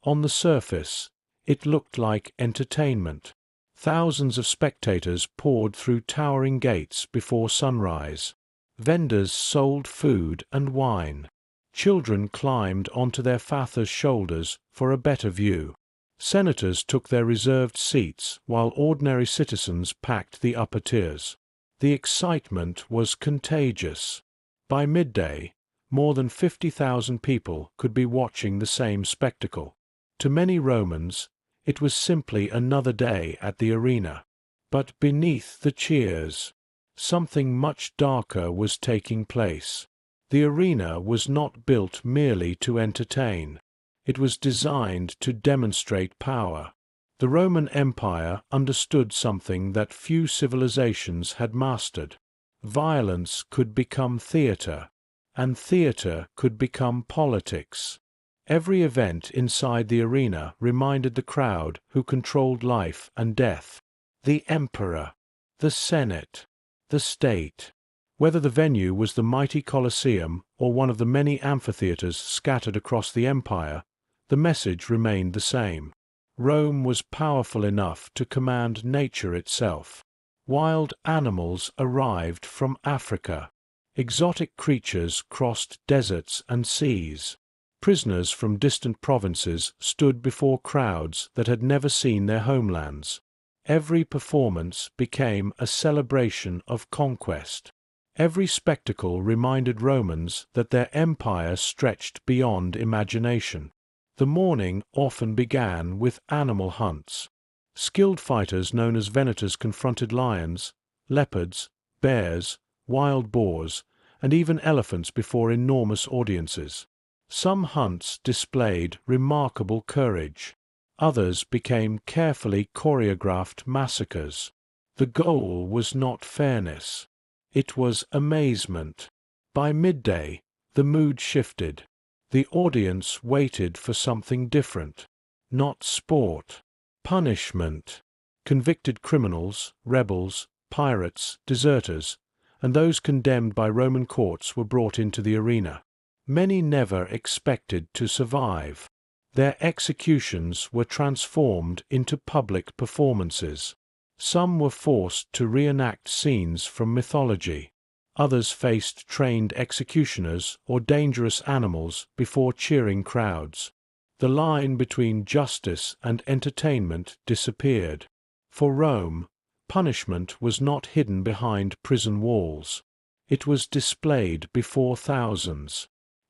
On the surface, it looked like entertainment. Thousands of spectators poured through towering gates before sunrise. Vendors sold food and wine. Children climbed onto their fathers' shoulders for a better view. Senators took their reserved seats while ordinary citizens packed the upper tiers. The excitement was contagious. By midday, more than 50,000 people could be watching the same spectacle. To many Romans, it was simply another day at the arena. But beneath the cheers, something much darker was taking place. The arena was not built merely to entertain. It was designed to demonstrate power. The Roman Empire understood something that few civilizations had mastered. Violence could become theater, and theater could become politics. Every event inside the arena reminded the crowd who controlled life and death. The emperor, the senate, the state. Whether the venue was the mighty Colosseum or one of the many amphitheaters scattered across the empire, the message remained the same. Rome was powerful enough to command nature itself. Wild animals arrived from Africa. Exotic creatures crossed deserts and seas. Prisoners from distant provinces stood before crowds that had never seen their homelands. Every performance became a celebration of conquest. Every spectacle reminded Romans that their empire stretched beyond imagination. The morning often began with animal hunts. Skilled fighters known as venators confronted lions, leopards, bears, wild boars, and even elephants before enormous audiences. Some hunts displayed remarkable courage. Others became carefully choreographed massacres. The goal was not fairness. It was amazement. By midday, the mood shifted. The audience waited for something different. Not sport. Punishment. Convicted criminals, rebels, pirates, deserters, and those condemned by Roman courts were brought into the arena. Many never expected to survive. Their executions were transformed into public performances. Some were forced to reenact scenes from mythology. Others faced trained executioners or dangerous animals before cheering crowds. The line between justice and entertainment disappeared. For Rome, punishment was not hidden behind prison walls. It was displayed before thousands.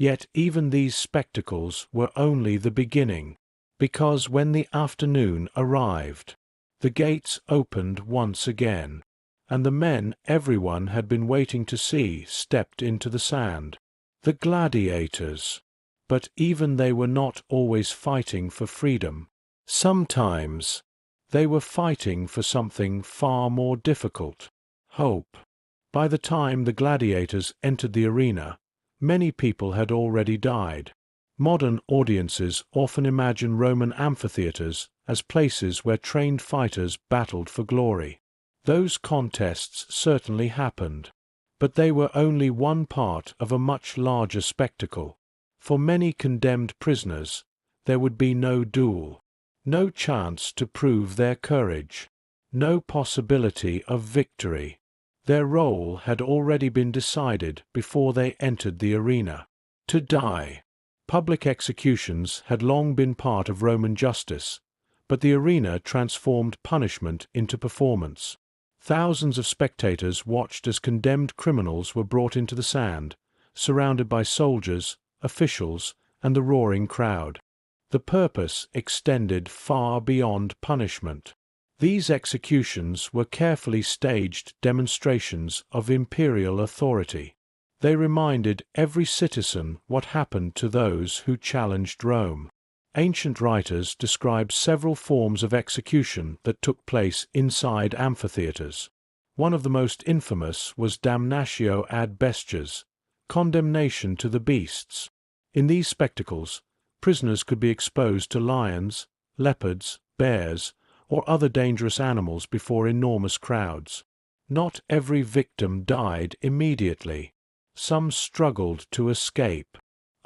Yet even these spectacles were only the beginning, because when the afternoon arrived, the gates opened once again, and the men everyone had been waiting to see stepped into the sand. The gladiators. But even they were not always fighting for freedom. Sometimes they were fighting for something far more difficult: hope. By the time the gladiators entered the arena, many people had already died. Modern audiences often imagine Roman amphitheaters as places where trained fighters battled for glory. Those contests certainly happened, but they were only one part of a much larger spectacle. For many condemned prisoners, there would be no duel, no chance to prove their courage, no possibility of victory. Their role had already been decided before they entered the arena. To die. Public executions had long been part of Roman justice, but the arena transformed punishment into performance. Thousands of spectators watched as condemned criminals were brought into the sand, surrounded by soldiers, officials, and the roaring crowd. The purpose extended far beyond punishment. These executions were carefully staged demonstrations of imperial authority. They reminded every citizen what happened to those who challenged Rome. Ancient writers describe several forms of execution that took place inside amphitheaters. One of the most infamous was damnatio ad bestias, condemnation to the beasts. In these spectacles, prisoners could be exposed to lions, leopards, bears, or other dangerous animals before enormous crowds. Not every victim died immediately. Some struggled to escape.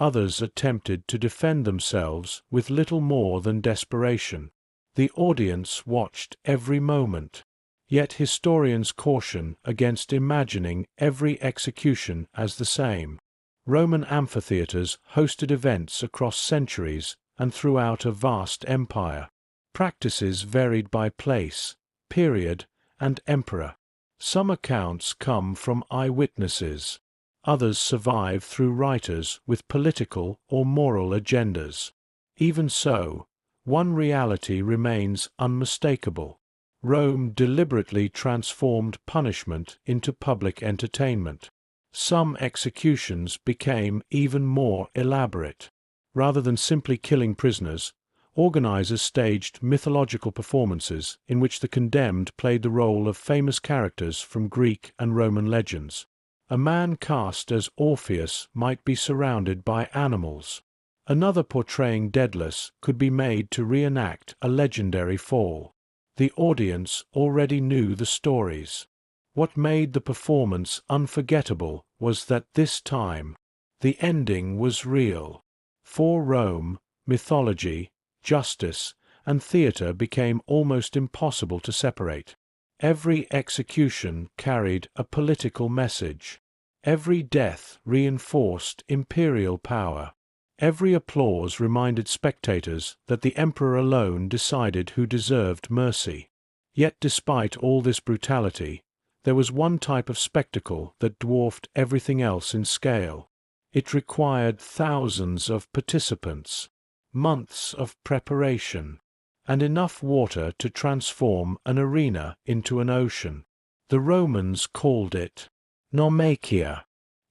Others attempted to defend themselves with little more than desperation. The audience watched every moment. Yet historians caution against imagining every execution as the same. Roman amphitheaters hosted events across centuries and throughout a vast empire. Practices varied by place, period, and emperor. Some accounts come from eyewitnesses. Others survive through writers with political or moral agendas. Even so, one reality remains unmistakable. Rome deliberately transformed punishment into public entertainment. Some executions became even more elaborate. Rather than simply killing prisoners, organizers staged mythological performances in which the condemned played the role of famous characters from Greek and Roman legends. A man cast as Orpheus might be surrounded by animals. Another portraying Daedalus could be made to reenact a legendary fall. The audience already knew the stories. What made the performance unforgettable was that this time, the ending was real. For Rome, mythology, justice, and theater became almost impossible to separate. Every execution carried a political message. Every death reinforced imperial power. Every applause reminded spectators that the emperor alone decided who deserved mercy. Yet despite all this brutality, there was one type of spectacle that dwarfed everything else in scale. It required thousands of participants, months of preparation, and enough water to transform an arena into an ocean. The Romans called it naumachiae.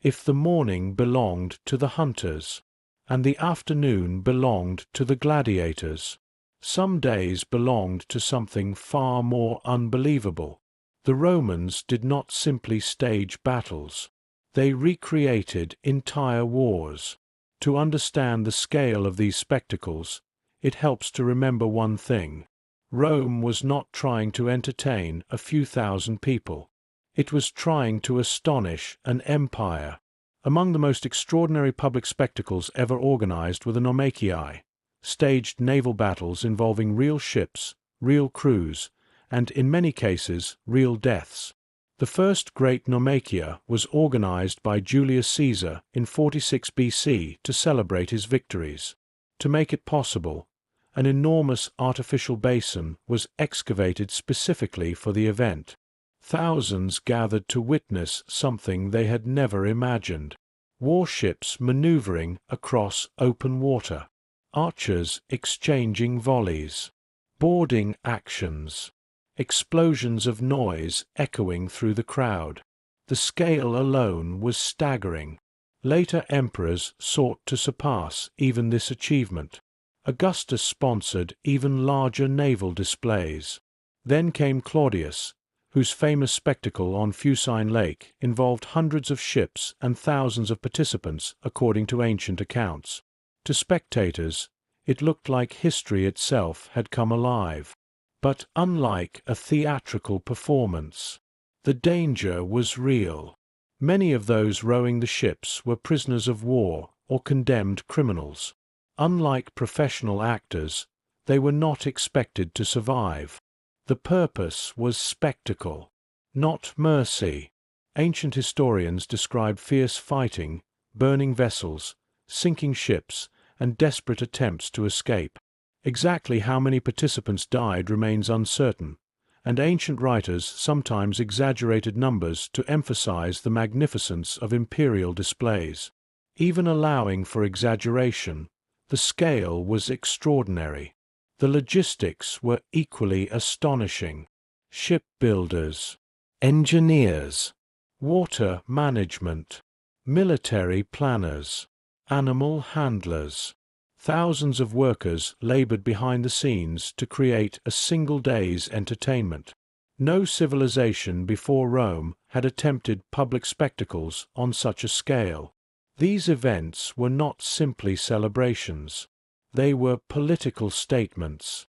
If the morning belonged to the hunters, and the afternoon belonged to the gladiators, some days belonged to something far more unbelievable. The Romans did not simply stage battles. They recreated entire wars. To understand the scale of these spectacles, it helps to remember one thing. Rome was not trying to entertain a few thousand people. It was trying to astonish an empire. Among the most extraordinary public spectacles ever organized were the naumachiae, staged naval battles involving real ships, real crews, and in many cases, real deaths. The first great naumachia was organized by Julius Caesar in 46 BC to celebrate his victories. To make it possible, an enormous artificial basin was excavated specifically for the event. Thousands gathered to witness something they had never imagined. Warships maneuvering across open water, archers exchanging volleys, boarding actions, explosions of noise echoing through the crowd. The scale alone was staggering. Later emperors sought to surpass even this achievement. Augustus sponsored even larger naval displays. Then came Claudius, whose famous spectacle on Fucine Lake involved hundreds of ships and thousands of participants according to ancient accounts. To spectators, it looked like history itself had come alive. But unlike a theatrical performance, the danger was real. Many of those rowing the ships were prisoners of war or condemned criminals. Unlike professional actors, they were not expected to survive. The purpose was spectacle, not mercy. Ancient historians describe fierce fighting, burning vessels, sinking ships, and desperate attempts to escape. Exactly how many participants died remains uncertain, and ancient writers sometimes exaggerated numbers to emphasize the magnificence of imperial displays. Even allowing for exaggeration, the scale was extraordinary. The logistics were equally astonishing. Shipbuilders, engineers, water management, military planners, animal handlers. Thousands of workers labored behind the scenes to create a single day's entertainment. No civilization before Rome had attempted public spectacles on such a scale. These events were not simply celebrations. They were political statements.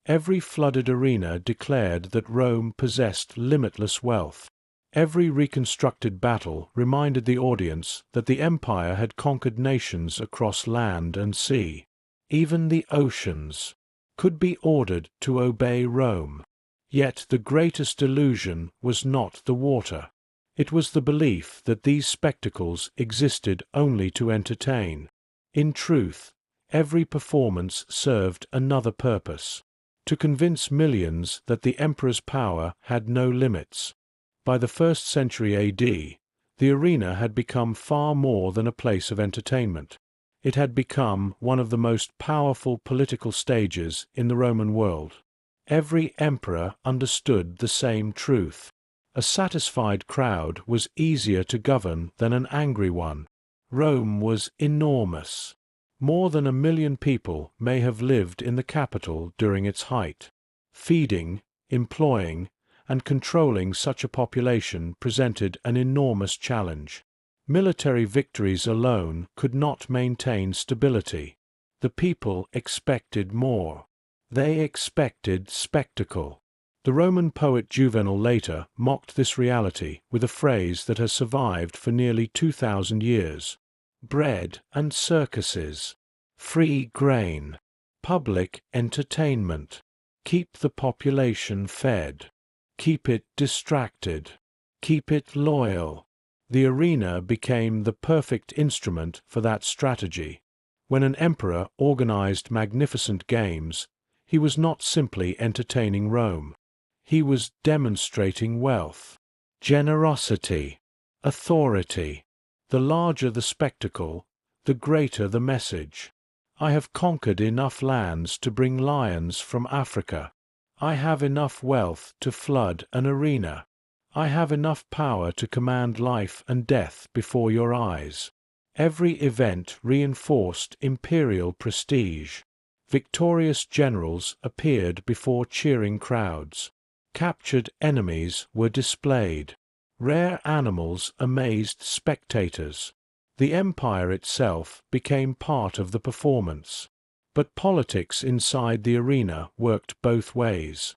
Every flooded arena declared that Rome possessed limitless wealth. Every reconstructed battle reminded the audience that the empire had conquered nations across land and sea. Even the oceans could be ordered to obey Rome. Yet the greatest illusion was not the water. It was the belief that these spectacles existed only to entertain. In truth, every performance served another purpose: to convince millions that the emperor's power had no limits. By the 1st century AD, the arena had become far more than a place of entertainment. It had become one of the most powerful political stages in the Roman world. Every emperor understood the same truth. A satisfied crowd was easier to govern than an angry one. Rome was enormous. More than 1 million people may have lived in the capital during its height. Feeding, employing, and controlling such a population presented an enormous challenge. Military victories alone could not maintain stability. The people expected more. They expected spectacle. The Roman poet Juvenal later mocked this reality with a phrase that has survived for nearly 2,000 years. Bread and circuses, free grain, public entertainment. Keep the population fed. Keep it distracted. Keep it loyal. The arena became the perfect instrument for that strategy. When an emperor organized magnificent games, he was not simply entertaining Rome. He was demonstrating wealth, generosity, authority. The larger the spectacle, the greater the message. I have conquered enough lands to bring lions from Africa. I have enough wealth to flood an arena. I have enough power to command life and death before your eyes. Every event reinforced imperial prestige. Victorious generals appeared before cheering crowds. Captured enemies were displayed. Rare animals amazed spectators. The empire itself became part of the performance. But politics inside the arena worked both ways.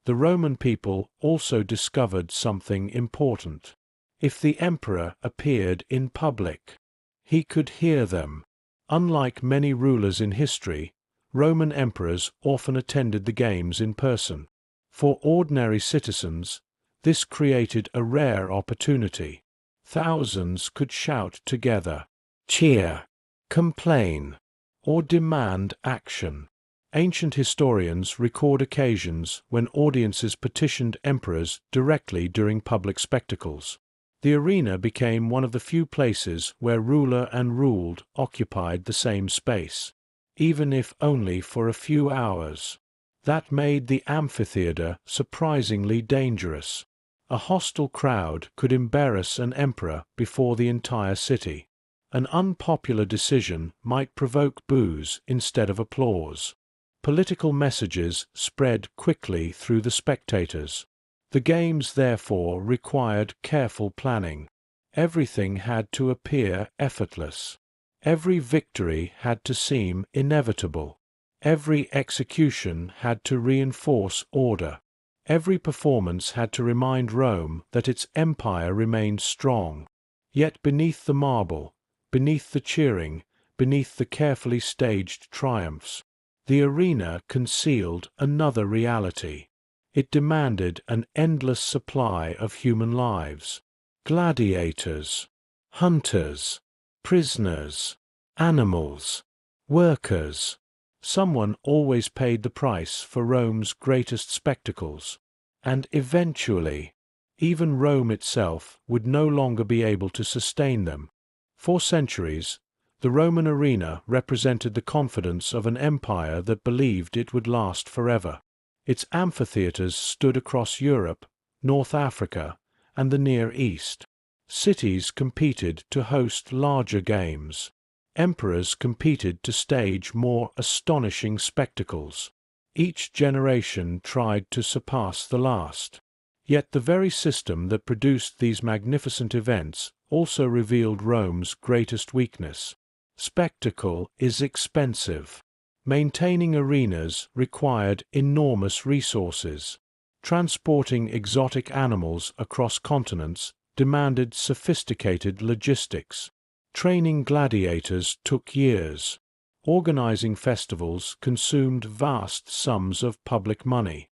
The Roman people also discovered something important. If the emperor appeared in public, he could hear them. Unlike many rulers in history, Roman emperors often attended the games in person. For ordinary citizens, this created a rare opportunity. Thousands could shout together, cheer, complain, or demand action. Ancient historians record occasions when audiences petitioned emperors directly during public spectacles. The arena became one of the few places where ruler and ruled occupied the same space, even if only for a few hours. That made the amphitheater surprisingly dangerous. A hostile crowd could embarrass an emperor before the entire city. An unpopular decision might provoke boos instead of applause. Political messages spread quickly through the spectators. The games therefore required careful planning. Everything had to appear effortless. Every victory had to seem inevitable. Every execution had to reinforce order. Every performance had to remind Rome that its empire remained strong. Yet beneath the marble, beneath the cheering, beneath the carefully staged triumphs, the arena concealed another reality. It demanded an endless supply of human lives. Gladiators, hunters, prisoners, animals, workers. Someone always paid the price for Rome's greatest spectacles. And eventually, even Rome itself would no longer be able to sustain them. For centuries, the Roman arena represented the confidence of an empire that believed it would last forever. Its amphitheaters stood across Europe, North Africa, and the Near East. Cities competed to host larger games. Emperors competed to stage more astonishing spectacles. Each generation tried to surpass the last. Yet the very system that produced these magnificent events also revealed Rome's greatest weakness. Spectacle is expensive. Maintaining arenas required enormous resources. Transporting exotic animals across continents demanded sophisticated logistics. Training gladiators took years. Organizing festivals consumed vast sums of public money.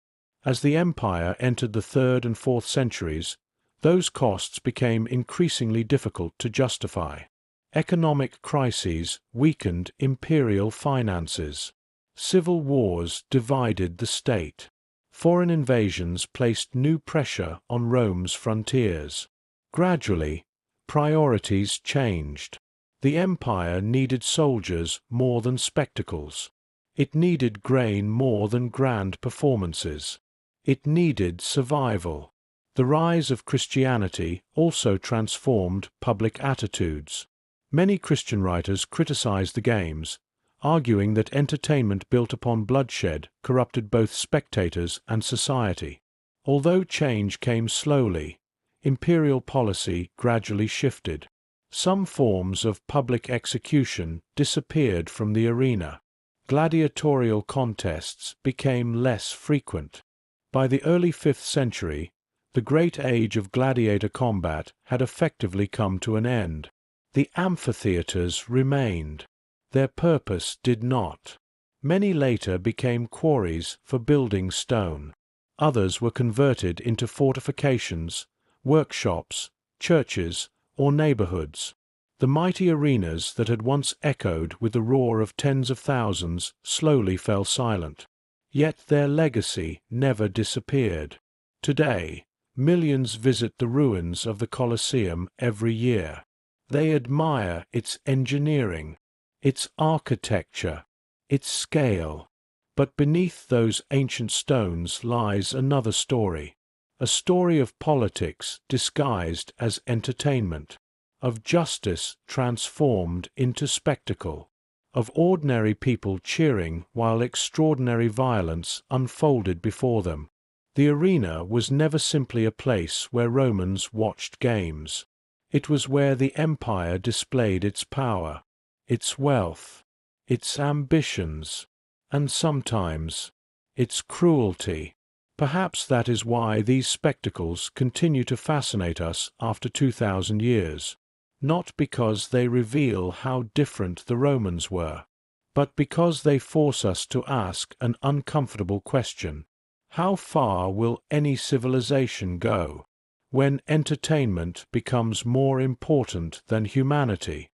As the empire entered the 3rd and 4th centuries, those costs became increasingly difficult to justify. Economic crises weakened imperial finances. Civil wars divided the state. Foreign invasions placed new pressure on Rome's frontiers. Gradually, priorities changed. The empire needed soldiers more than spectacles. It needed grain more than grand performances. It needed survival. The rise of Christianity also transformed public attitudes. Many Christian writers criticized the games, arguing that entertainment built upon bloodshed corrupted both spectators and society. Although change came slowly, imperial policy gradually shifted. Some forms of public execution disappeared from the arena. Gladiatorial contests became less frequent. By the early 5th century, the great age of gladiator combat had effectively come to an end. The amphitheaters remained. Their purpose did not. Many later became quarries for building stone. Others were converted into fortifications, workshops, churches, or neighborhoods. The mighty arenas that had once echoed with the roar of tens of thousands slowly fell silent. Yet their legacy never disappeared. Today, millions visit the ruins of the Colosseum every year. They admire its engineering, its architecture, its scale. But beneath those ancient stones lies another story, a story of politics disguised as entertainment, of justice transformed into spectacle, of ordinary people cheering while extraordinary violence unfolded before them. The arena was never simply a place where Romans watched games. It was where the empire displayed its power, its wealth, its ambitions, and sometimes its cruelty. Perhaps that is why these spectacles continue to fascinate us after 2,000 years. Not because they reveal how different the Romans were, but because they force us to ask an uncomfortable question. How far will any civilization go when entertainment becomes more important than humanity?